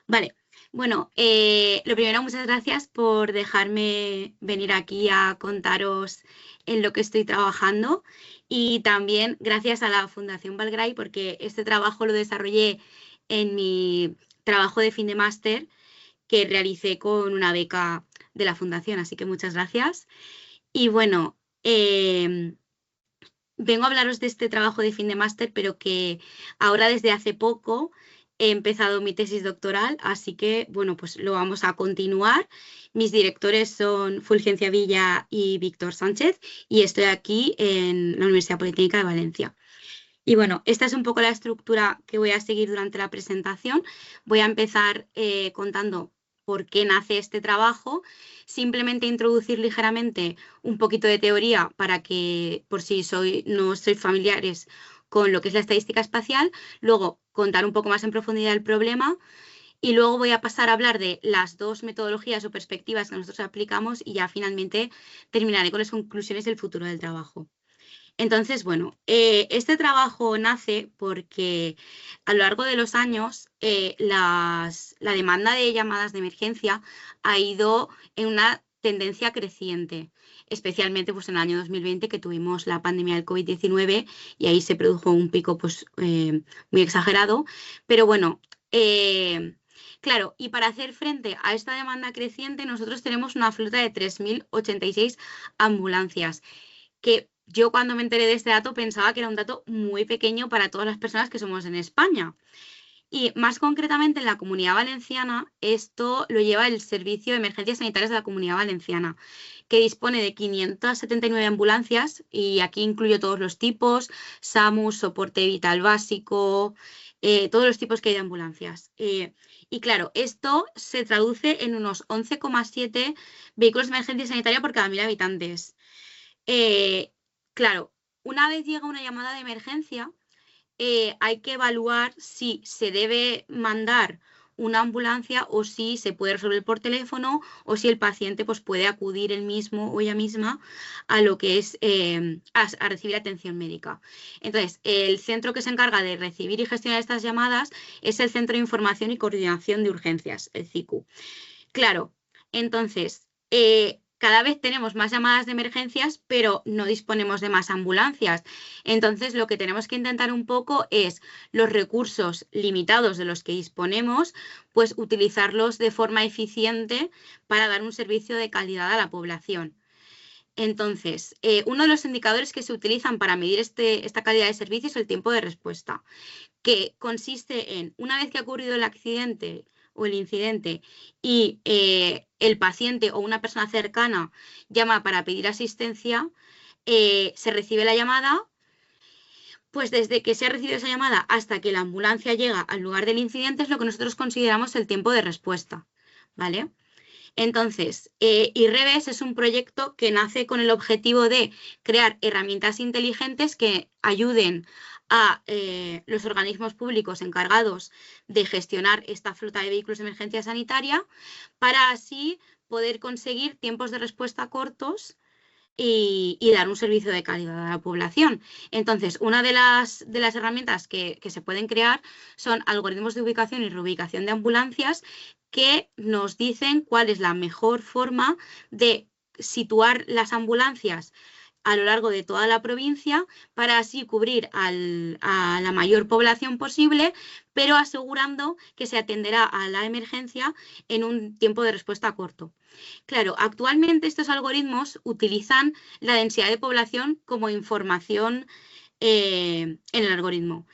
Vale, bueno, lo primero, muchas gracias por dejarme venir aquí a contaros en lo que estoy trabajando y también gracias a la Fundación Valgray porque este trabajo lo desarrollé en mi trabajo de fin de máster que realicé con una beca de la Fundación, así que muchas gracias. Y bueno, vengo a hablaros de este trabajo de fin de máster, pero que ahora desde hace poco he empezado mi tesis doctoral, así que bueno, pues lo vamos a continuar. Mis directores son Fulgencia Villa y Víctor Sánchez y estoy aquí en la Universidad Politécnica de Valencia. Y bueno, esta es un poco la estructura que voy a seguir durante la presentación. Voy a empezar contando por qué nace este trabajo, simplemente introducir ligeramente un poquito de teoría para que, por si no sois familiares con lo que es la estadística espacial, luego contar un poco más en profundidad el problema y luego voy a pasar a hablar de las dos metodologías o perspectivas que nosotros aplicamos y ya finalmente terminaré con las conclusiones del futuro del trabajo. Entonces, bueno, este trabajo nace porque a lo largo de los años la demanda de llamadas de emergencia ha ido en una tendencia creciente, especialmente pues, en el año 2020 que tuvimos la pandemia del COVID-19 y ahí se produjo un pico pues, muy exagerado. Pero bueno, claro, y para hacer frente a esta demanda creciente nosotros tenemos una flota de 3.086 ambulancias que yo cuando me enteré de este dato pensaba que era un dato muy pequeño para todas las personas que somos en España. Y más concretamente en la Comunidad Valenciana, esto lo lleva el Servicio de Emergencias Sanitarias de la Comunidad Valenciana, que dispone de 579 ambulancias y aquí incluyo todos los tipos, SAMU, soporte vital básico, todos los tipos que hay de ambulancias. Y claro, esto se traduce en unos 11,7 vehículos de emergencia sanitaria por cada 1.000 habitantes. Eh, claro, una vez llega una llamada de emergencia, hay que evaluar si se debe mandar una ambulancia o si se puede resolver por teléfono o si el paciente pues, puede acudir él mismo o ella misma a lo que es a recibir atención médica. Entonces, el centro que se encarga de recibir y gestionar estas llamadas es el Centro de Información y Coordinación de Urgencias, el CICU. Claro, entonces, cada vez tenemos más llamadas de emergencias, pero no disponemos de más ambulancias. Entonces, lo que tenemos que intentar un poco es los recursos limitados de los que disponemos, pues utilizarlos de forma eficiente para dar un servicio de calidad a la población. Entonces, uno de los indicadores que se utilizan para medir esta calidad de servicio es el tiempo de respuesta, que consiste en, una vez que ha ocurrido el accidente o el incidente y el paciente o una persona cercana llama para pedir asistencia, se recibe la llamada, pues desde que se ha recibido esa llamada hasta que la ambulancia llega al lugar del incidente es lo que nosotros consideramos el tiempo de respuesta, ¿vale? Entonces, IREVES es un proyecto que nace con el objetivo de crear herramientas inteligentes que ayuden a los organismos públicos encargados de gestionar esta flota de vehículos de emergencia sanitaria para así poder conseguir tiempos de respuesta cortos y dar un servicio de calidad a la población. Entonces, una de las herramientas que se pueden crear son algoritmos de ubicación y reubicación de ambulancias que nos dicen cuál es la mejor forma de situar las ambulancias a lo largo de toda la provincia para así cubrir a la mayor población posible, pero asegurando que se atenderá a la emergencia en un tiempo de respuesta corto. Claro, actualmente estos algoritmos utilizan la densidad de población como información en el algoritmo,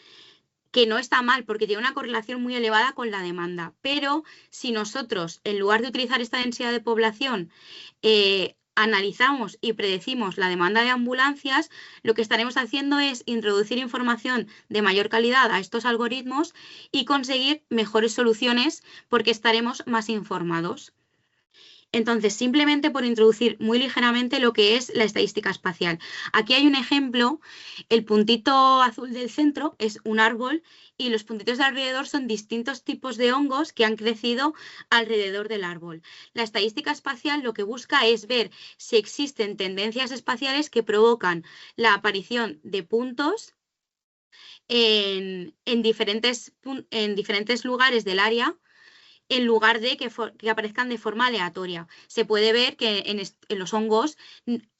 que no está mal porque tiene una correlación muy elevada con la demanda. Pero si nosotros, en lugar de utilizar esta densidad de población, analizamos y predecimos la demanda de ambulancias, lo que estaremos haciendo es introducir información de mayor calidad a estos algoritmos y conseguir mejores soluciones porque estaremos más informados. Entonces, simplemente por introducir muy ligeramente lo que es la estadística espacial. Aquí hay un ejemplo, el puntito azul del centro es un árbol y los puntitos de alrededor son distintos tipos de hongos que han crecido alrededor del árbol. La estadística espacial lo que busca es ver si existen tendencias espaciales que provocan la aparición de puntos en diferentes lugares del área en lugar de que aparezcan de forma aleatoria. Se puede ver que en los hongos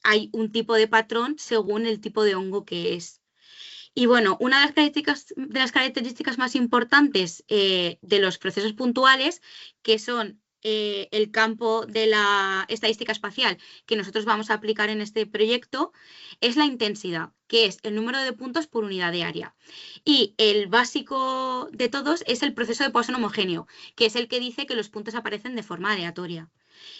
hay un tipo de patrón según el tipo de hongo que es. Y bueno, una de las características más importantes de los procesos puntuales, que son el campo de la estadística espacial que nosotros vamos a aplicar en este proyecto, es la intensidad, que es el número de puntos por unidad de área. Y el básico de todos es el proceso de Poisson homogéneo, que es el que dice que los puntos aparecen de forma aleatoria.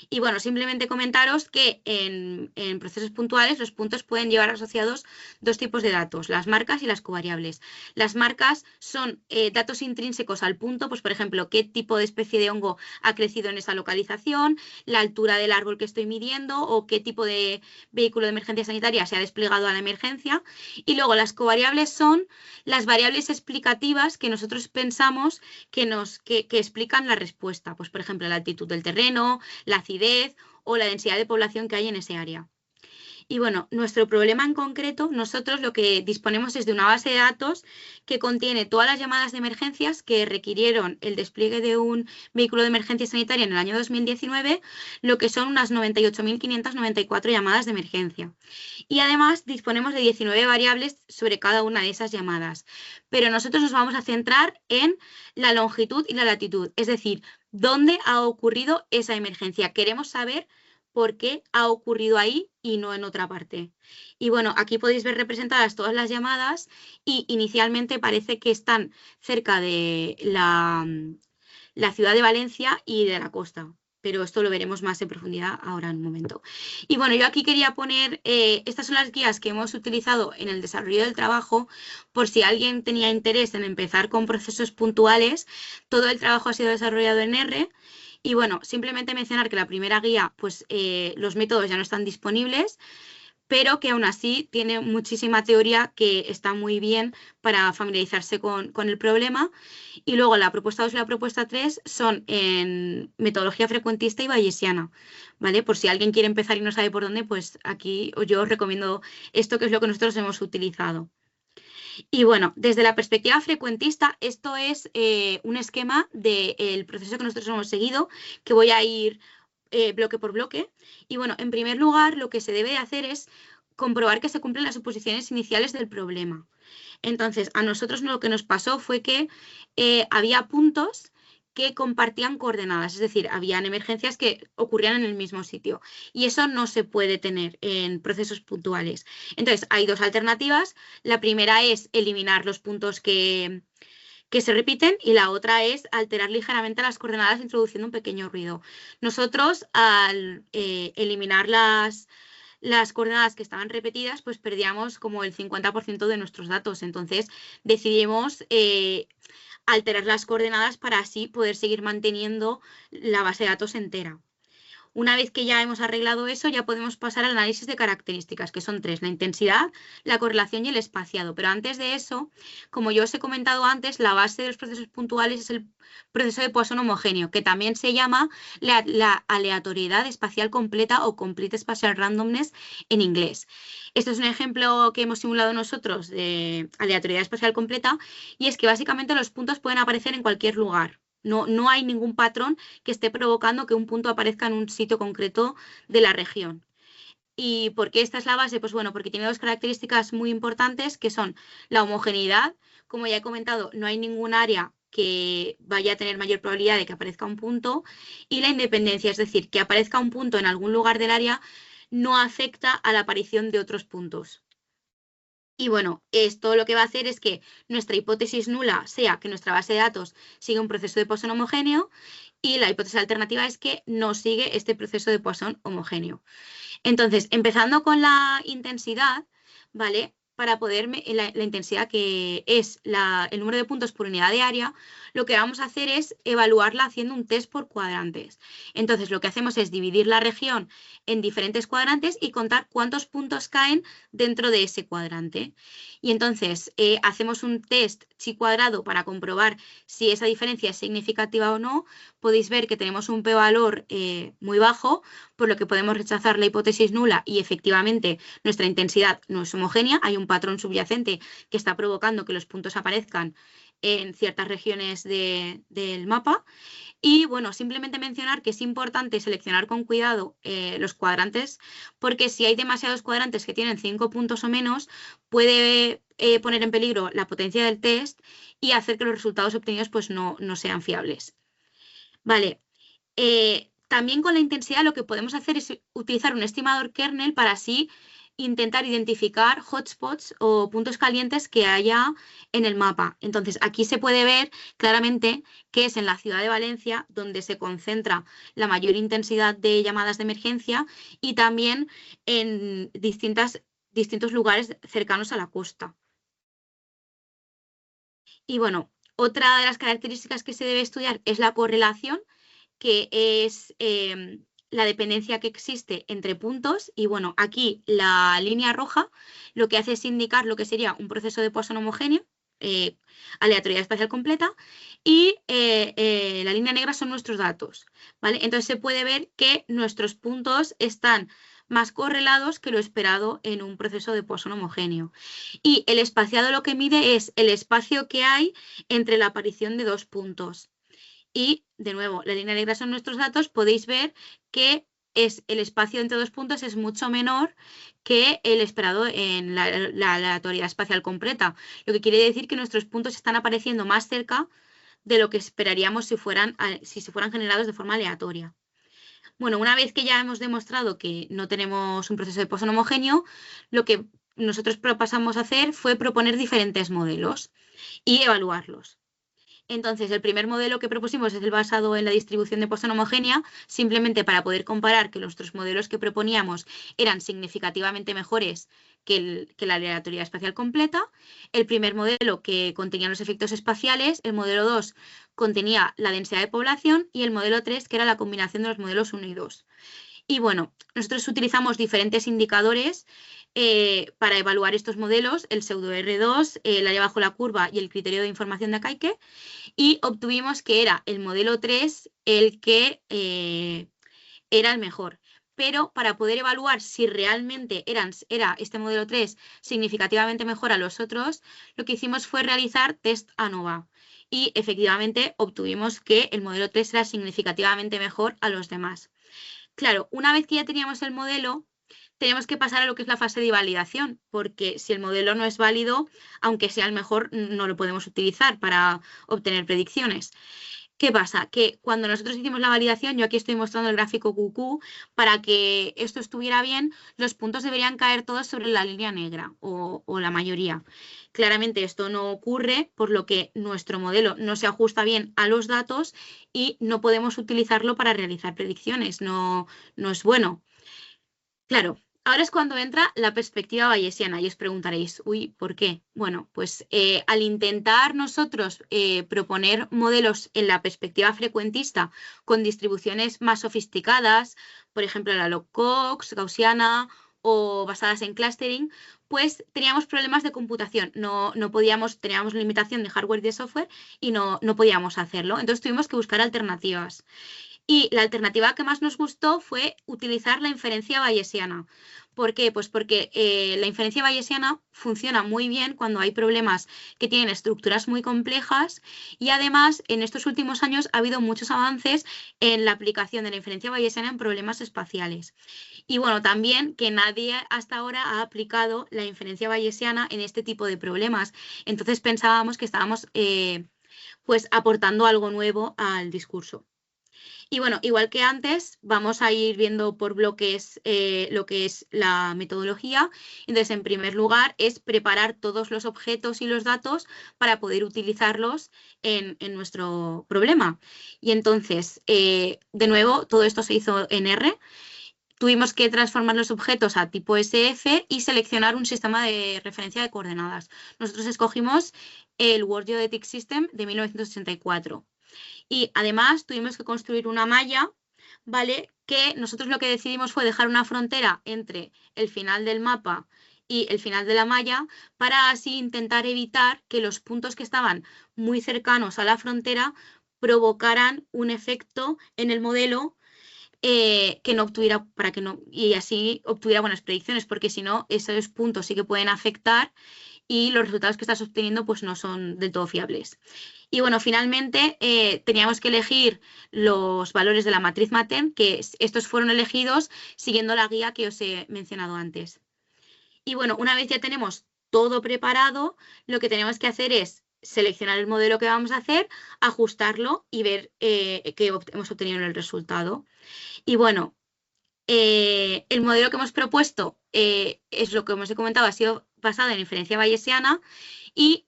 Y bueno, simplemente comentaros que en procesos puntuales los puntos pueden llevar asociados dos tipos de datos, las marcas y las covariables. Las marcas son datos intrínsecos al punto, pues por ejemplo, qué tipo de especie de hongo ha crecido en esa localización, la altura del árbol que estoy midiendo o qué tipo de vehículo de emergencia sanitaria se ha desplegado a la emergencia. Y luego las covariables son las variables explicativas que nosotros pensamos que explican la respuesta. Pues por ejemplo, la altitud del terreno, la acidez o la densidad de población que hay en ese área. Y bueno, nuestro problema en concreto, nosotros lo que disponemos es de una base de datos que contiene todas las llamadas de emergencias que requirieron el despliegue de un vehículo de emergencia sanitaria en el año 2019, lo que son unas 98.594 llamadas de emergencia. Y además disponemos de 19 variables sobre cada una de esas llamadas. Pero nosotros nos vamos a centrar en la longitud y la latitud, es decir, dónde ha ocurrido esa emergencia. Queremos saber por qué ha ocurrido ahí y no en otra parte. Y bueno, aquí podéis ver representadas todas las llamadas y inicialmente parece que están cerca de la ciudad de Valencia y de la costa. Pero esto lo veremos más en profundidad ahora en un momento. Y bueno, yo aquí quería poner, estas son las guías que hemos utilizado en el desarrollo del trabajo, por si alguien tenía interés en empezar con procesos puntuales. Todo el trabajo ha sido desarrollado en R. Y bueno, simplemente mencionar que la primera guía, pues los métodos ya no están disponibles, pero que aún así tiene muchísima teoría que está muy bien para familiarizarse con el problema. Y luego la propuesta 2 y la propuesta 3 son en metodología frecuentista y bayesiana, ¿vale? Por si alguien quiere empezar y no sabe por dónde, pues aquí yo os recomiendo esto, que es lo que nosotros hemos utilizado. Y bueno, desde la perspectiva frecuentista, esto es un esquema del proceso que nosotros hemos seguido, que voy a ir bloque por bloque. Y bueno, en primer lugar, lo que se debe de hacer es comprobar que se cumplen las suposiciones iniciales del problema. Entonces, a nosotros lo que nos pasó fue que había puntos que compartían coordenadas, es decir, habían emergencias que ocurrían en el mismo sitio y eso no se puede tener en procesos puntuales. Entonces, hay dos alternativas. La primera es eliminar los puntos que se repiten y la otra es alterar ligeramente las coordenadas introduciendo un pequeño ruido. Nosotros, al eliminar las coordenadas que estaban repetidas, pues perdíamos como el 50% de nuestros datos. Entonces decidimos alterar las coordenadas para así poder seguir manteniendo la base de datos entera. Una vez que ya hemos arreglado eso, ya podemos pasar al análisis de características, que son tres: la intensidad, la correlación y el espaciado. Pero antes de eso, como yo os he comentado antes, la base de los procesos puntuales es el proceso de Poisson homogéneo, que también se llama la aleatoriedad espacial completa o complete spatial randomness en inglés. Este es un ejemplo que hemos simulado nosotros de aleatoriedad espacial completa, y es que básicamente los puntos pueden aparecer en cualquier lugar. No hay ningún patrón que esté provocando que un punto aparezca en un sitio concreto de la región. ¿Y por qué esta es la base? Pues bueno, porque tiene dos características muy importantes, que son la homogeneidad. Como ya he comentado, no hay ningún área que vaya a tener mayor probabilidad de que aparezca un punto, y la independencia, es decir, que aparezca un punto en algún lugar del área no afecta a la aparición de otros puntos. Y bueno, esto lo que va a hacer es que nuestra hipótesis nula sea que nuestra base de datos sigue un proceso de Poisson homogéneo, y la hipótesis alternativa es que no sigue este proceso de Poisson homogéneo. Entonces, empezando con la intensidad, ¿vale? Para poder, la intensidad, que es el número de puntos por unidad de área, lo que vamos a hacer es evaluarla haciendo un test por cuadrantes. Entonces, lo que hacemos es dividir la región en diferentes cuadrantes y contar cuántos puntos caen dentro de ese cuadrante. Y entonces, hacemos un test chi cuadrado para comprobar si esa diferencia es significativa o no. Podéis ver que tenemos un p-valor muy bajo, por lo que podemos rechazar la hipótesis nula, y efectivamente nuestra intensidad no es homogénea, hay un patrón subyacente que está provocando que los puntos aparezcan en ciertas regiones del mapa. Y bueno, simplemente mencionar que es importante seleccionar con cuidado los cuadrantes, porque si hay demasiados cuadrantes que tienen 5 puntos o menos, puede poner en peligro la potencia del test y hacer que los resultados obtenidos pues, no sean fiables. Vale. También con la intensidad lo que podemos hacer es utilizar un estimador kernel para así intentar identificar hotspots o puntos calientes que haya en el mapa. Entonces, aquí se puede ver claramente que es en la ciudad de Valencia donde se concentra la mayor intensidad de llamadas de emergencia y también en distintos lugares cercanos a la costa. Y bueno, otra de las características que se debe estudiar es la correlación, que es la dependencia que existe entre puntos. Y bueno, aquí la línea roja lo que hace es indicar lo que sería un proceso de Poisson homogéneo, aleatoriedad espacial completa, y la línea negra son nuestros datos, ¿vale? Entonces se puede ver que nuestros puntos están más correlados que lo esperado en un proceso de Poisson homogéneo. Y el espaciado lo que mide es el espacio que hay entre la aparición de dos puntos. Y, de nuevo, la línea negra son nuestros datos. Podéis ver que el espacio entre dos puntos es mucho menor que el esperado en la aleatoriedad espacial completa. Lo que quiere decir que nuestros puntos están apareciendo más cerca de lo que esperaríamos si se fueran generados de forma aleatoria. Bueno, una vez que ya hemos demostrado que no tenemos un proceso de Poisson homogéneo, lo que nosotros pasamos a hacer fue proponer diferentes modelos y evaluarlos. Entonces, el primer modelo que propusimos es el basado en la distribución de Poisson homogénea, simplemente para poder comparar que nuestros modelos que proponíamos eran significativamente mejores que la aleatoriedad espacial completa. El primer modelo que contenía los efectos espaciales, el modelo 2 contenía la densidad de población y el modelo 3 que era la combinación de los modelos 1 y 2. Y bueno, nosotros utilizamos diferentes indicadores para evaluar estos modelos, el pseudo R2, el área bajo la curva y el criterio de información de Akaike, y obtuvimos que era el modelo 3 el que era el mejor. Pero para poder evaluar si realmente era este modelo 3 significativamente mejor a los otros, lo que hicimos fue realizar test ANOVA. Y efectivamente obtuvimos que el modelo 3 era significativamente mejor a los demás. Claro, una vez que ya teníamos el modelo, tenemos que pasar a lo que es la fase de validación, porque si el modelo no es válido, aunque sea el mejor, no lo podemos utilizar para obtener predicciones. ¿Qué pasa? Que cuando nosotros hicimos la validación, yo aquí estoy mostrando el gráfico QQ, para que esto estuviera bien, los puntos deberían caer todos sobre la línea negra, o la mayoría. Claramente esto no ocurre, por lo que nuestro modelo no se ajusta bien a los datos y no podemos utilizarlo para realizar predicciones, no es bueno. Claro, ahora es cuando entra la perspectiva bayesiana y os preguntaréis, uy, ¿por qué? Bueno, pues al intentar nosotros proponer modelos en la perspectiva frecuentista con distribuciones más sofisticadas, por ejemplo la log-Cox, gaussiana o basadas en clustering, pues teníamos problemas de computación, no podíamos, teníamos limitación de hardware y de software y no podíamos hacerlo, entonces tuvimos que buscar alternativas. Y la alternativa que más nos gustó fue utilizar la inferencia bayesiana. ¿Por qué? Pues porque la inferencia bayesiana funciona muy bien cuando hay problemas que tienen estructuras muy complejas y además en estos últimos años ha habido muchos avances en la aplicación de la inferencia bayesiana en problemas espaciales. Y bueno, también que nadie hasta ahora ha aplicado la inferencia bayesiana en este tipo de problemas. Entonces pensábamos que estábamos pues aportando algo nuevo al discurso. Y bueno, igual que antes, vamos a ir viendo por bloques lo que es la metodología. Entonces, en primer lugar, es preparar todos los objetos y los datos para poder utilizarlos en nuestro problema. Y entonces, de nuevo, todo esto se hizo en R. Tuvimos que transformar los objetos a tipo SF y seleccionar un sistema de referencia de coordenadas. Nosotros escogimos el World Geodetic System de 1984. Y además tuvimos que construir una malla, ¿vale? Que nosotros lo que decidimos fue dejar una frontera entre el final del mapa y el final de la malla para así intentar evitar que los puntos que estaban muy cercanos a la frontera provocaran un efecto en el modelo que no obtuviera, y así obtuviera buenas predicciones, porque si no, esos puntos sí que pueden afectar y los resultados que estás obteniendo pues no son del todo fiables. Y bueno, finalmente teníamos que elegir los valores de la matriz Maten, que estos fueron elegidos siguiendo la guía que os he mencionado antes. Y bueno, una vez ya tenemos todo preparado, lo que tenemos que hacer es seleccionar el modelo que vamos a hacer, ajustarlo y ver qué hemos obtenido en el resultado. Y bueno, el modelo que hemos propuesto es lo que os he comentado, ha sido basado en inferencia bayesiana y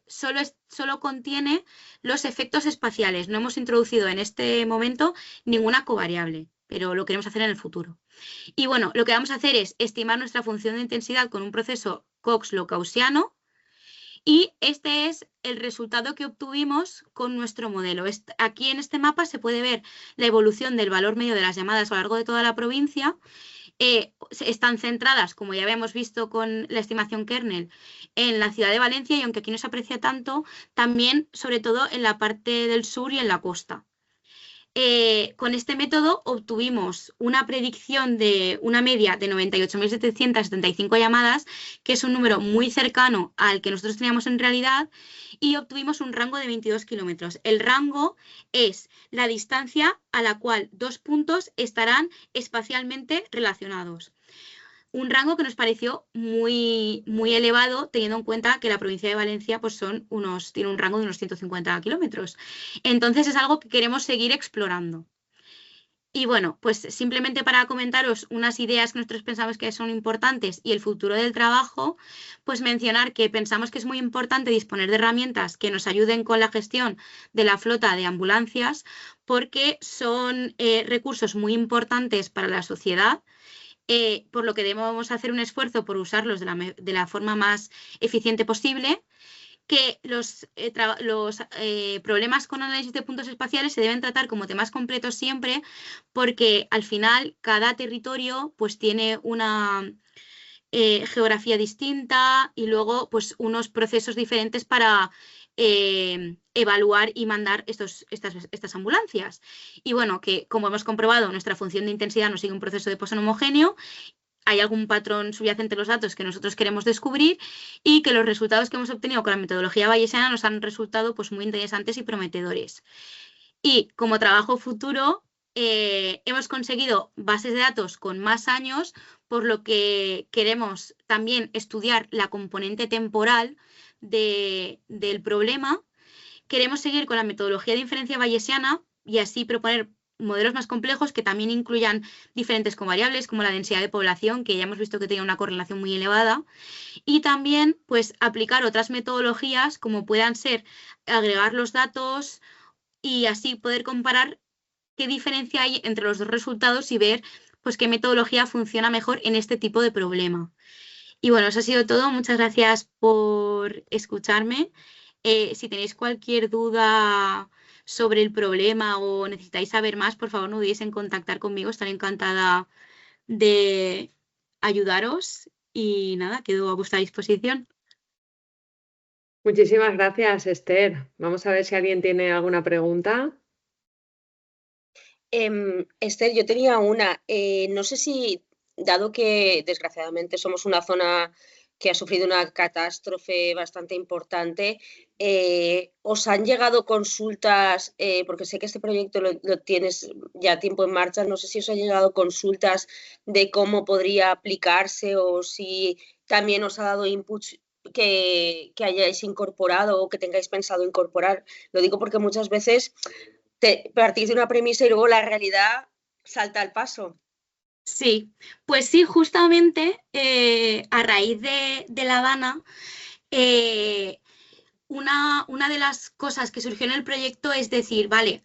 solo contiene los efectos espaciales. No hemos introducido en este momento ninguna covariable, pero lo queremos hacer en el futuro. Y bueno, lo que vamos a hacer es estimar nuestra función de intensidad con un proceso Cox-Locaussiano y este es el resultado que obtuvimos con nuestro modelo. Aquí en este mapa se puede ver la evolución del valor medio de las llamadas a lo largo de toda la provincia. Están centradas, como ya habíamos visto con la estimación kernel, en la ciudad de Valencia y aunque aquí no se aprecia tanto, también sobre todo en la parte del sur y en la costa. Con este método obtuvimos una predicción de una media de 98.775 llamadas, que es un número muy cercano al que nosotros teníamos en realidad, y obtuvimos un rango de 22 kilómetros. El rango es la distancia a la cual dos puntos estarán espacialmente relacionados. Un rango que nos pareció muy, muy elevado, teniendo en cuenta que la provincia de Valencia pues tiene un rango de unos 150 kilómetros. Entonces es algo que queremos seguir explorando. Y bueno, pues simplemente para comentaros unas ideas que nosotros pensamos que son importantes y el futuro del trabajo, pues mencionar que pensamos que es muy importante disponer de herramientas que nos ayuden con la gestión de la flota de ambulancias, porque son recursos muy importantes para la sociedad. Por lo que debemos hacer un esfuerzo por usarlos de la forma más eficiente posible, que los problemas con análisis de puntos espaciales se deben tratar como temas completos siempre, porque al final cada territorio pues tiene una geografía distinta y luego pues unos procesos diferentes para evaluar y mandar estas ambulancias. Y bueno, que como hemos comprobado, nuestra función de intensidad no sigue un proceso de Poisson homogéneo, hay algún patrón subyacente en los datos que nosotros queremos descubrir y que los resultados que hemos obtenido con la metodología bayesiana nos han resultado pues, muy interesantes y prometedores. Y como trabajo futuro, hemos conseguido bases de datos con más años, por lo que queremos también estudiar la componente temporal del problema. Queremos seguir con la metodología de inferencia bayesiana y así proponer modelos más complejos que también incluyan diferentes covariables como la densidad de población, que ya hemos visto que tiene una correlación muy elevada, y también pues aplicar otras metodologías como puedan ser agregar los datos y así poder comparar qué diferencia hay entre los dos resultados y ver pues qué metodología funciona mejor en este tipo de problema. Y bueno, eso ha sido todo. Muchas gracias por escucharme. Si tenéis cualquier duda sobre el problema o necesitáis saber más, por favor no dudéis en contactar conmigo. Estaré encantada de ayudaros y nada, quedo a vuestra disposición. Muchísimas gracias, Esther. Vamos a ver si alguien tiene alguna pregunta. Esther, yo tenía una. No sé si, dado que desgraciadamente somos una zona que ha sufrido una catástrofe bastante importante, ¿os han llegado consultas? Porque sé que este proyecto lo tienes ya tiempo en marcha, no sé si os han llegado consultas de cómo podría aplicarse o si también os ha dado inputs que hayáis incorporado o que tengáis pensado incorporar. Lo digo porque muchas veces partís de una premisa y luego la realidad salta al paso. Sí, pues sí, justamente a raíz de La Habana, una de las cosas que surgió en el proyecto es decir, vale,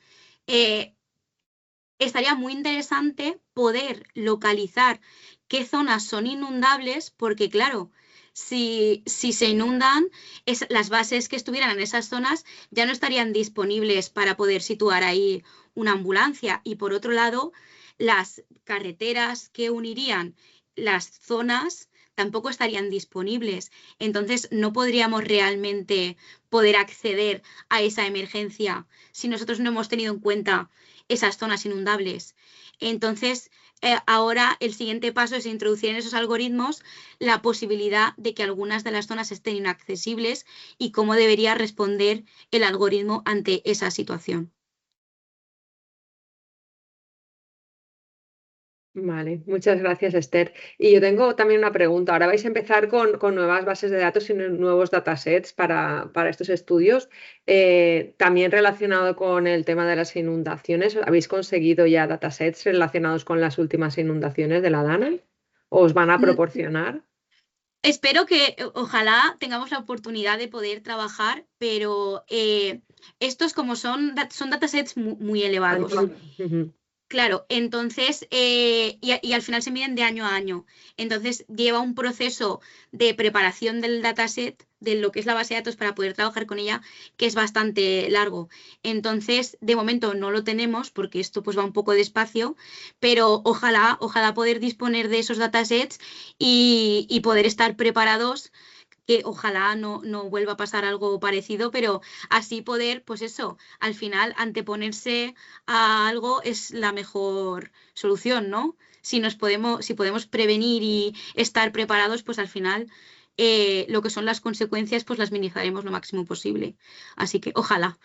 estaría muy interesante poder localizar qué zonas son inundables, porque claro, si se inundan, las bases que estuvieran en esas zonas ya no estarían disponibles para poder situar ahí una ambulancia. Y por otro lado, las carreteras que unirían las zonas tampoco estarían disponibles. Entonces, no podríamos realmente poder acceder a esa emergencia si nosotros no hemos tenido en cuenta esas zonas inundables. Entonces, ahora el siguiente paso es introducir en esos algoritmos la posibilidad de que algunas de las zonas estén inaccesibles y cómo debería responder el algoritmo ante esa situación. Vale, muchas gracias, Esther. Y yo tengo también una pregunta. Ahora vais a empezar con nuevas bases de datos y nuevos datasets para estos estudios. También relacionado con el tema de las inundaciones, ¿habéis conseguido ya datasets relacionados con las últimas inundaciones de la Dana? ¿O os van a Mm, proporcionar? Espero que ojalá tengamos la oportunidad de poder trabajar, pero estos como son datasets muy elevados. Ujú. Claro, entonces, y al final se miden de año a año. Entonces, lleva un proceso de preparación del dataset, de lo que es la base de datos para poder trabajar con ella, que es bastante largo. Entonces, de momento no lo tenemos porque esto pues va un poco despacio, pero ojalá poder disponer de esos datasets y poder estar preparados, que ojalá no vuelva a pasar algo parecido, pero así poder, pues eso, al final anteponerse a algo es la mejor solución, ¿no? Si podemos prevenir y estar preparados, pues al final lo que son las consecuencias, pues las minimizaremos lo máximo posible. Así que ojalá.